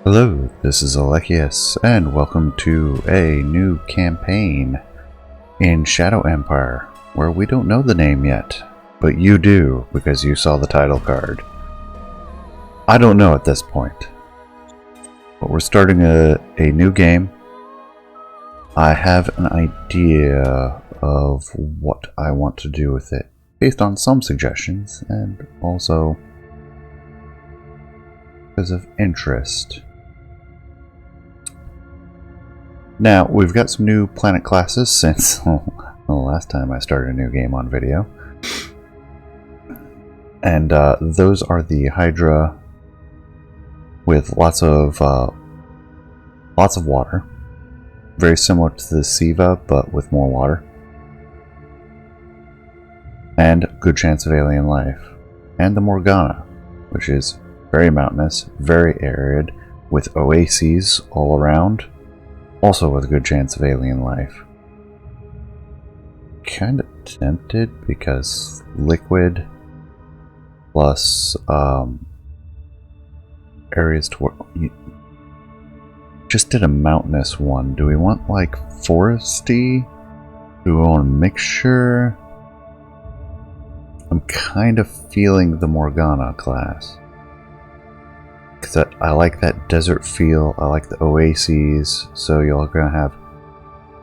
Hello, this is Alekius, and welcome to a new campaign in Shadow Empire, where we don't know the name yet, but you do, because you saw the title card. I don't know at this point, but we're starting a new game. I have an idea of what I want to do with it, based on some suggestions, and also because of interest. Now, we've got some new planet classes since the last time I started a new game on video. And those are the Hydra with lots of water. Very similar to the Siva, but with more water. And good chance of alien life. And the Morgana, which is very mountainous, very arid, with oases all around. Also with a good chance of alien life. Kind of tempted because liquid plus areas to where you just did a mountainous one. Do we want like foresty? Do we want a mixture? I'm kind of feeling the Morgana class. Because I like that desert feel, I like the oases, so you're going to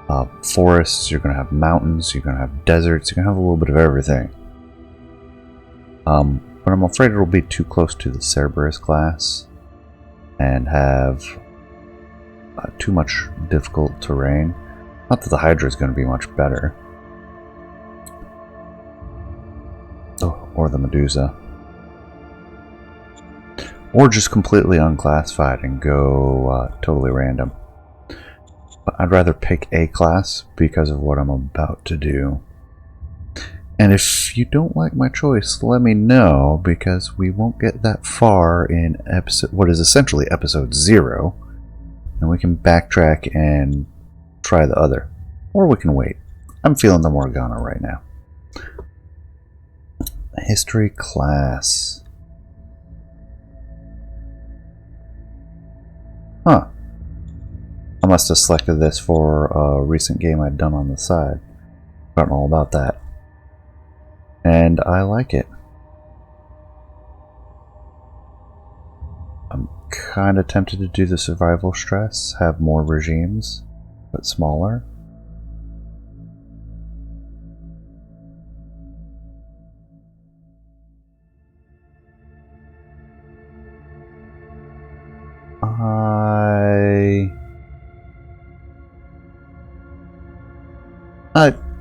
have forests, you're going to have mountains, you're going to have deserts, you're going to have a little bit of everything. But I'm afraid it'll be too close to the Cerberus class and have too much difficult terrain. Not that the Hydra is going to be much better. Oh, or the Medusa. Or just completely unclassified and go totally random. But I'd rather pick a class because of what I'm about to do. And if you don't like my choice, let me know, because we won't get that far in what is essentially episode 0. And we can backtrack and try the other. Or we can wait. I'm feeling the Morgana right now. History class. Huh. I must have selected this for a recent game I'd done on the side. Forgotten all about that. And I like it. I'm kind of tempted to do the survival stress, have more regimes, but smaller.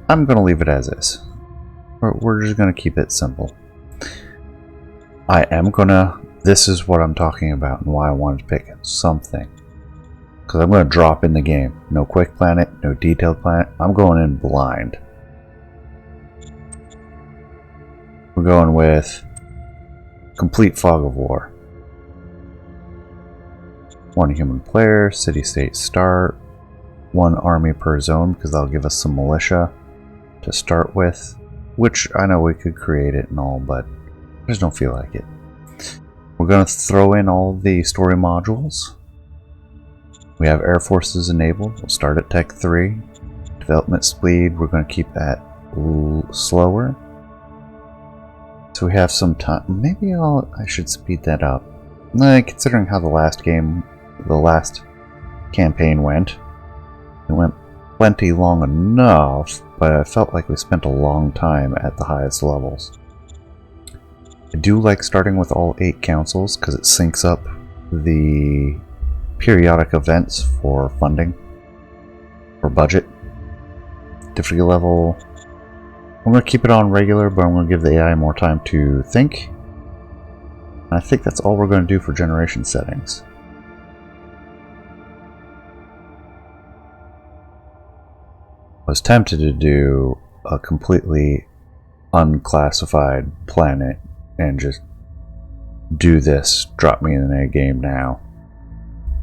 I'm going to leave it as is. We're just going to keep it simple. This is what I'm talking about and why I wanted to pick something. Because I'm going to drop in the game. No quick planet, no detailed planet. I'm going in blind. We're going with complete fog of war. 1 human player, city-state start, 1 army per zone, because that'll give us some militia to start with, which I know we could create it and all, but I just don't feel like it. We're going to throw in all the story modules. We have air forces enabled. We'll start at Tech 3. Development speed we're going to keep at slower. So we have some time. Maybe I should speed that up. Considering how the last campaign went. It went plenty long enough, but I felt like we spent a long time at the highest levels. I do like starting with all 8 councils because it syncs up the periodic events for funding, for budget. Difficulty level, I'm going to keep it on regular, but I'm going to give the AI more time to think. And I think that's all we're going to do for generation settings. I was tempted to do a completely unclassified planet and just do this, drop me in a game now.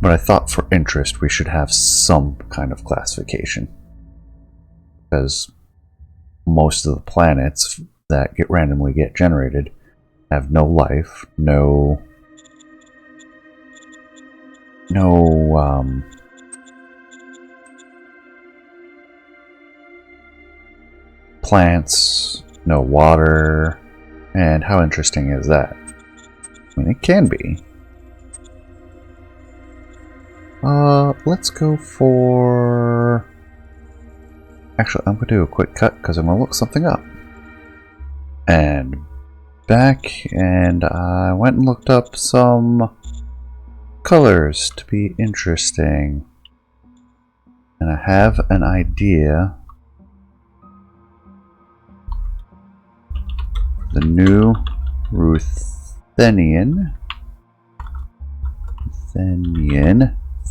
But I thought for interest we should have some kind of classification. Because most of the planets that randomly get generated have no life, no no plants, no water, and how interesting is that? I mean, it can be. Let's go for... Actually, I'm going to do a quick cut because I'm going to look something up. And back, and I went and looked up some colors to be interesting. And I have an idea. The new Ruthenian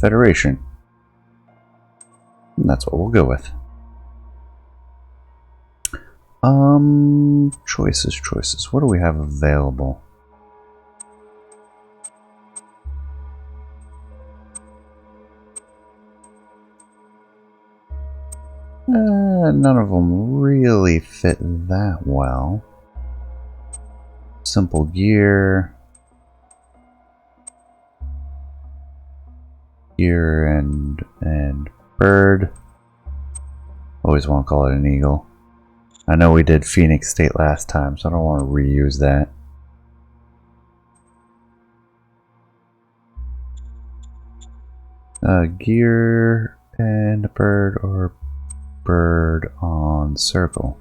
Federation. And that's what we'll go with. Choices. What do we have available? None of them really fit that well. Simple gear. Gear and bird. Always want to call it an eagle. I know we did Phoenix State last time, so I don't want to reuse that. Gear and a bird, or bird on circle.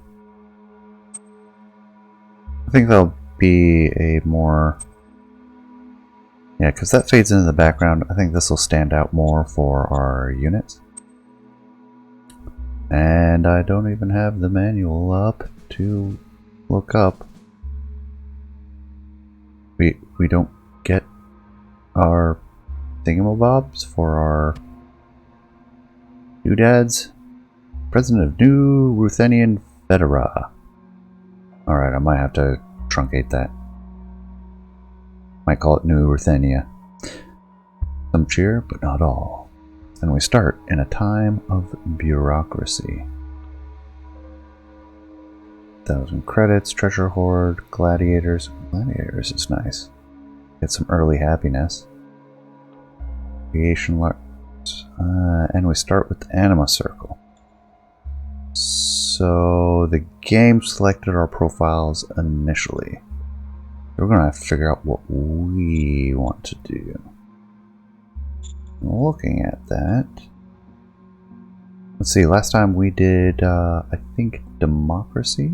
I think that'll be a more... Yeah, because that fades into the background. I think this will stand out more for our units. And I don't even have the manual up to look up. We don't get our thingamabobs for our doodads. President of New Ruthenian Federa. Alright, I might have to truncate that. Might call it New Ruthenia. Some cheer, but not all. And we start in a time of bureaucracy. 1,000 credits, treasure hoard, gladiators. Gladiators is nice. Get some early happiness. Creation larks. And we start with the anima circle. So the game selected our profiles initially. We're going to have to figure out what we want to do. Looking at that, let's see, last time we did, I think, democracy?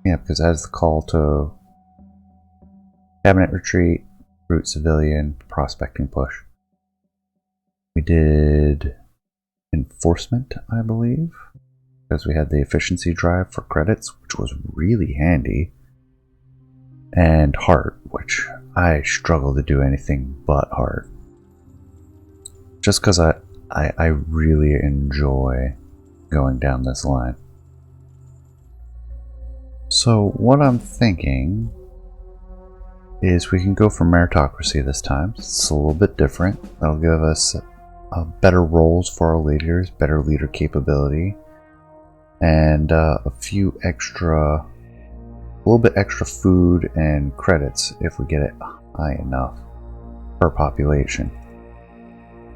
Yeah, because as the call to cabinet retreat, root civilian, prospecting push. We did enforcement, I believe, because we had the efficiency drive for credits, which was really handy, and heart, which I struggle to do anything but heart. Just because I really enjoy going down this line. So what I'm thinking is we can go for meritocracy this time. It's a little bit different. That'll give us better roles for our leaders, better leader capability, and a little bit extra food and credits if we get it high enough per population.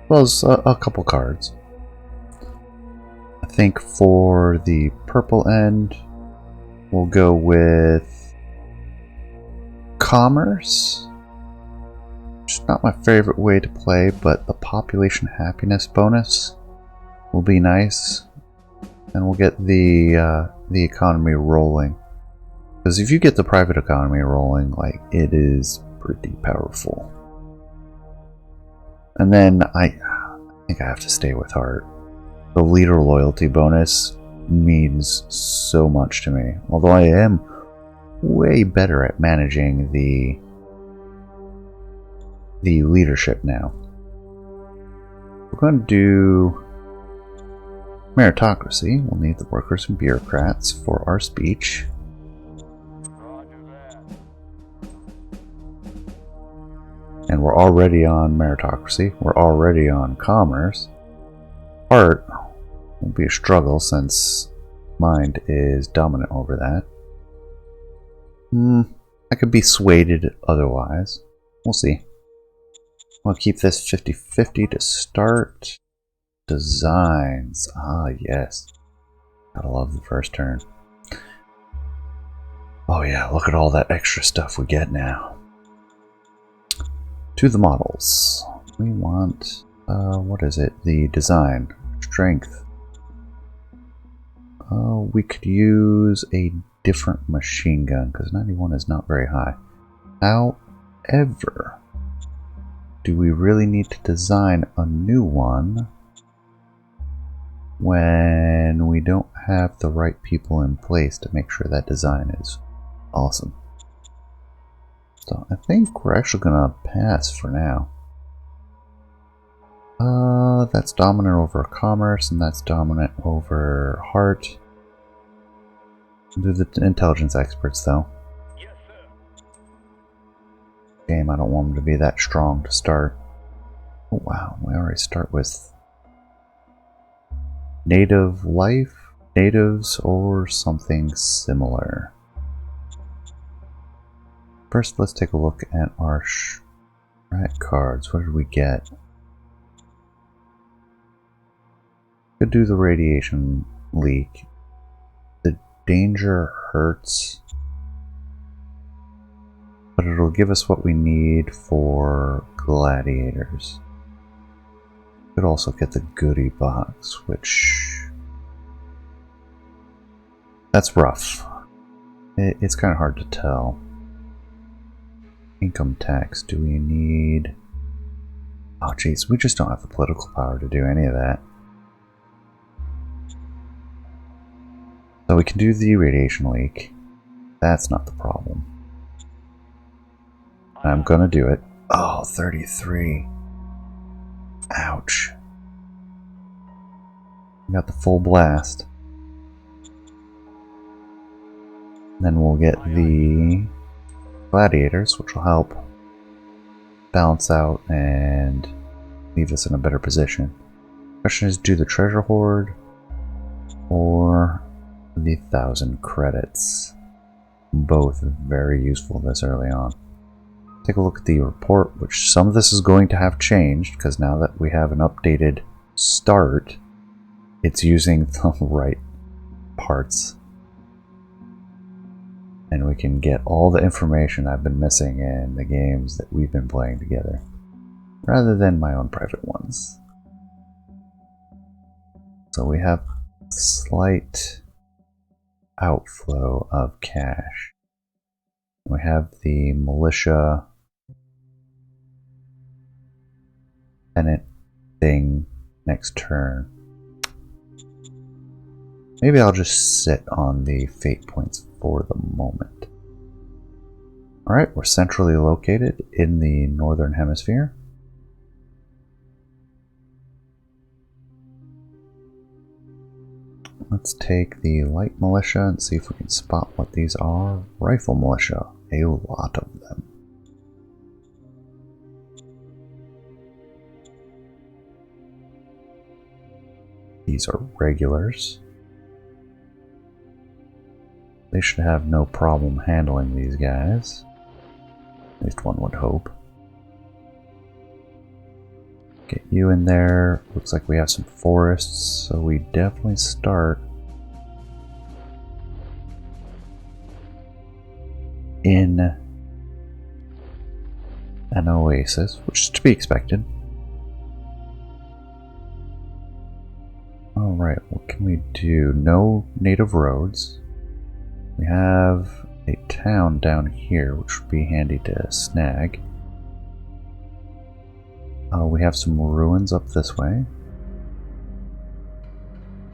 As well as a couple cards. I think for the purple end, we'll go with commerce. Which is not my favorite way to play, but the population happiness bonus will be nice. And we'll get the economy rolling. Because if you get the private economy rolling, like, it is pretty powerful. And then I think I have to stay with heart. The leader loyalty bonus means so much to me. Although I am way better at managing the leadership now. We're going to do meritocracy. We'll need the workers and bureaucrats for our speech. And we're already on meritocracy. We're already on commerce. Art will be a struggle since mind is dominant over that. I could be swayed otherwise. We'll see. We'll keep this 50-50 to start. Designs. Ah, yes. Gotta love the first turn. Oh yeah, look at all that extra stuff we get now. To the models. We want, what is it? The design. Strength. We could use a different machine gun, because 91 is not very high. However, do we really need to design a new one when we don't have the right people in place to make sure that design is awesome? So I think we're actually going to pass for now. That's dominant over commerce, and that's dominant over heart. Do the intelligence experts, though. Yes, sir. Game, I don't want them to be that strong to start. Oh, wow, we already start with native life, natives, or something similar. First, let's take a look at our strat cards. What did we get? Could do the radiation leak. The danger hurts, but it'll give us what we need for gladiators. Could also get the goodie box, which that's rough. It's kind of hard to tell. Income tax, do we need... Oh geez, we just don't have the political power to do any of that. So we can do the radiation leak. That's not the problem. I'm gonna do it. Oh, 33. Ouch. We got the full blast. Then we'll get the gladiators, which will help balance out and leave us in a better position. Question is, do the treasure hoard or the 1,000 credits? Both very useful this early on. Take a look at the report, which some of this is going to have changed because now that we have an updated start, it's using the right parts. And we can get all the information I've been missing in the games that we've been playing together, rather than my own private ones. So we have slight outflow of cash. We have the militia tenant thing next turn. Maybe I'll just sit on the fate points for the moment. Alright, we're centrally located in the northern hemisphere. Let's take the light militia and see if we can spot what these are. Rifle militia, a lot of them. These are regulars. They should have no problem handling these guys. At least one would hope. Get you in there. Looks like we have some forests, so we definitely start in an oasis, which is to be expected. Alright, what can we do? No native roads. We have a town down here, which would be handy to snag. We have some ruins up this way.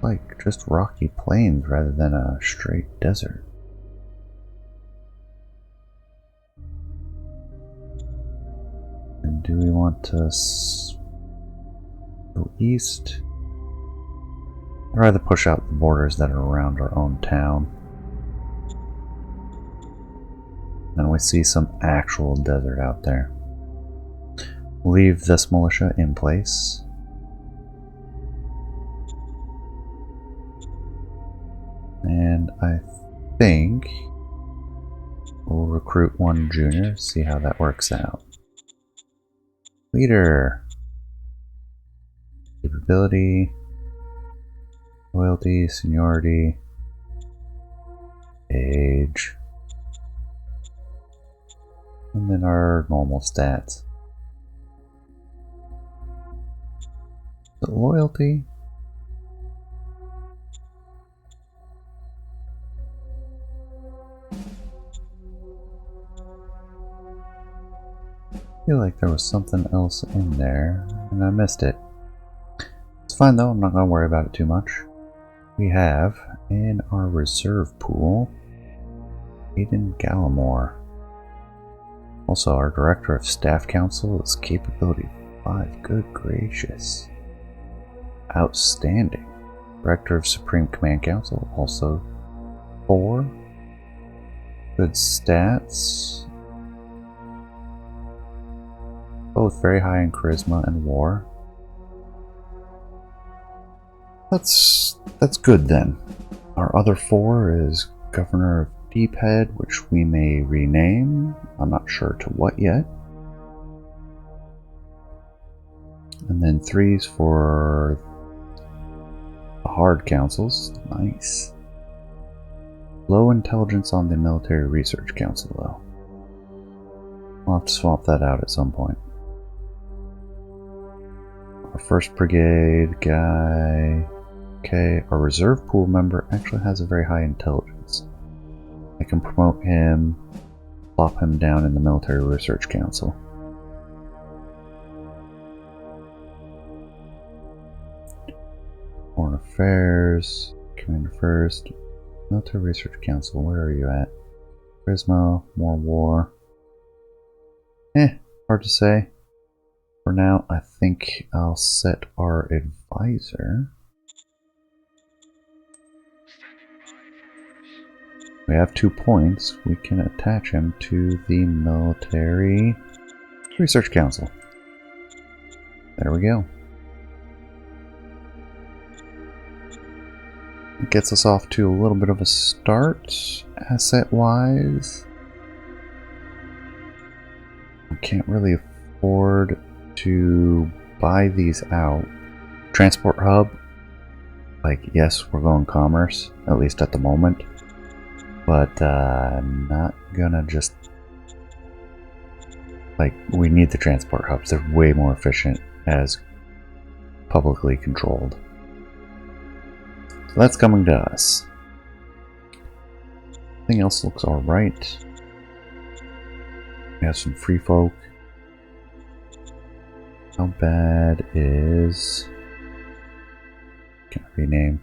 Like just rocky plains rather than a straight desert. And do we want to go east? I'd rather push out the borders that are around our own town. And we see some actual desert out there. Leave this militia in place. And I think we'll recruit one junior, see how that works out. Leader. Capability. Loyalty, seniority. Age. And then our normal stats. The loyalty. I feel like there was something else in there and I missed it. It's fine though, I'm not going to worry about it too much. We have in our reserve pool Aiden Gallimore. Also, our Director of Staff Council is capability 5. Good gracious. Outstanding. Director of Supreme Command Council, also 4. Good stats. Both very high in charisma and war. That's good then. Our other 4 is Governor of Deephead, which we may rename. I'm not sure to what yet. And then 3s for the hard councils. Nice. Low intelligence on the Military Research Council though. We'll have to swap that out at some point. Our 1st Brigade guy. Okay, our reserve pool member actually has a very high intelligence. I can promote him, plop him down in the Military Research Council. Foreign Affairs, Commander 1st, Military Research Council, where are you at? Charisma, more war. Hard to say. For now, I think I'll set our advisor. We have 2 points. We can attach him to the Military Research Council. There we go. It gets us off to a little bit of a start, asset-wise. We can't really afford to buy these out. Transport hub, like, yes, we're going commerce, at least at the moment. But not gonna just, like, we need the transport hubs. They're way more efficient as publicly controlled. So that's coming to us. Everything else looks alright. We have some free folk. How bad is... Can I rename?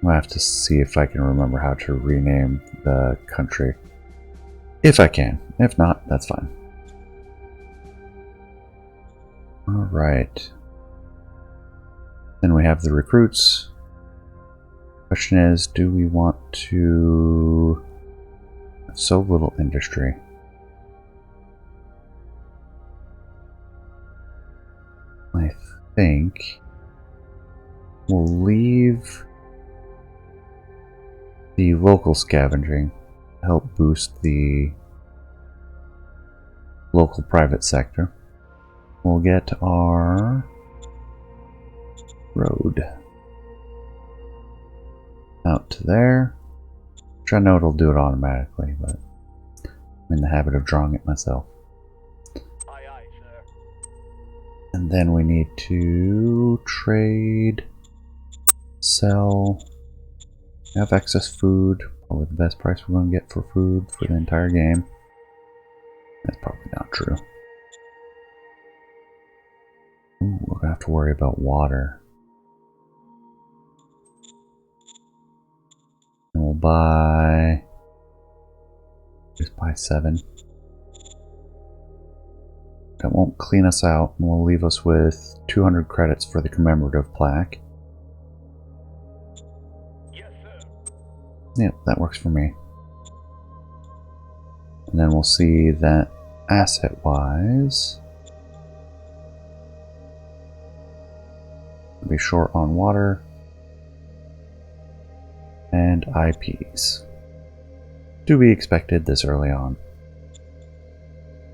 I'm gonna have to see if I can remember how to rename the country. If I can. If not, that's fine. Alright. Then we have the recruits. Question is, do we want to... have so little industry? I think we'll leave the local scavenging to help boost the local private sector. We'll get our road out to there, which I know it'll do it automatically, but I'm in the habit of drawing it myself. Aye, aye, sir. And then we need to trade, sell, have excess food, probably the best price we're going to get for food for the entire game. That's probably not true. Ooh, we're going to have to worry about water. And we'll buy... just buy 7. That won't clean us out, and will leave us with 200 credits for the commemorative plaque. Yes, sir. Yep, that works for me. And then we'll see that asset-wise, we'll be short on water and IPs. To be expected this early on.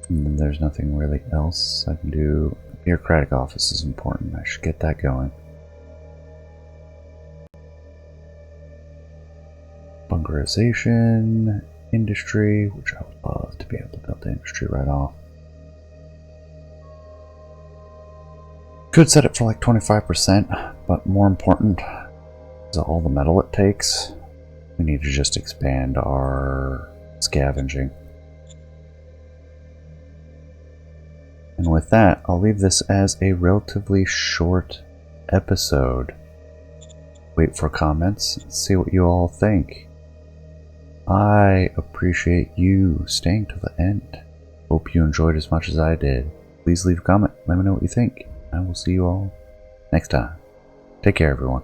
And then there's nothing really else I can do. The bureaucratic office is important. I should get that going. Bunkerization, industry, which I would love to be able to build the industry right off. Could set it for like 25%, but more important is all the metal it takes. We need to just expand our scavenging. And with that, I'll leave this as a relatively short episode. Wait for comments and see what you all think. I appreciate you staying till the end. Hope you enjoyed as much as I did. Please leave a comment. Let me know what you think. I will see you all next time. Take care, everyone.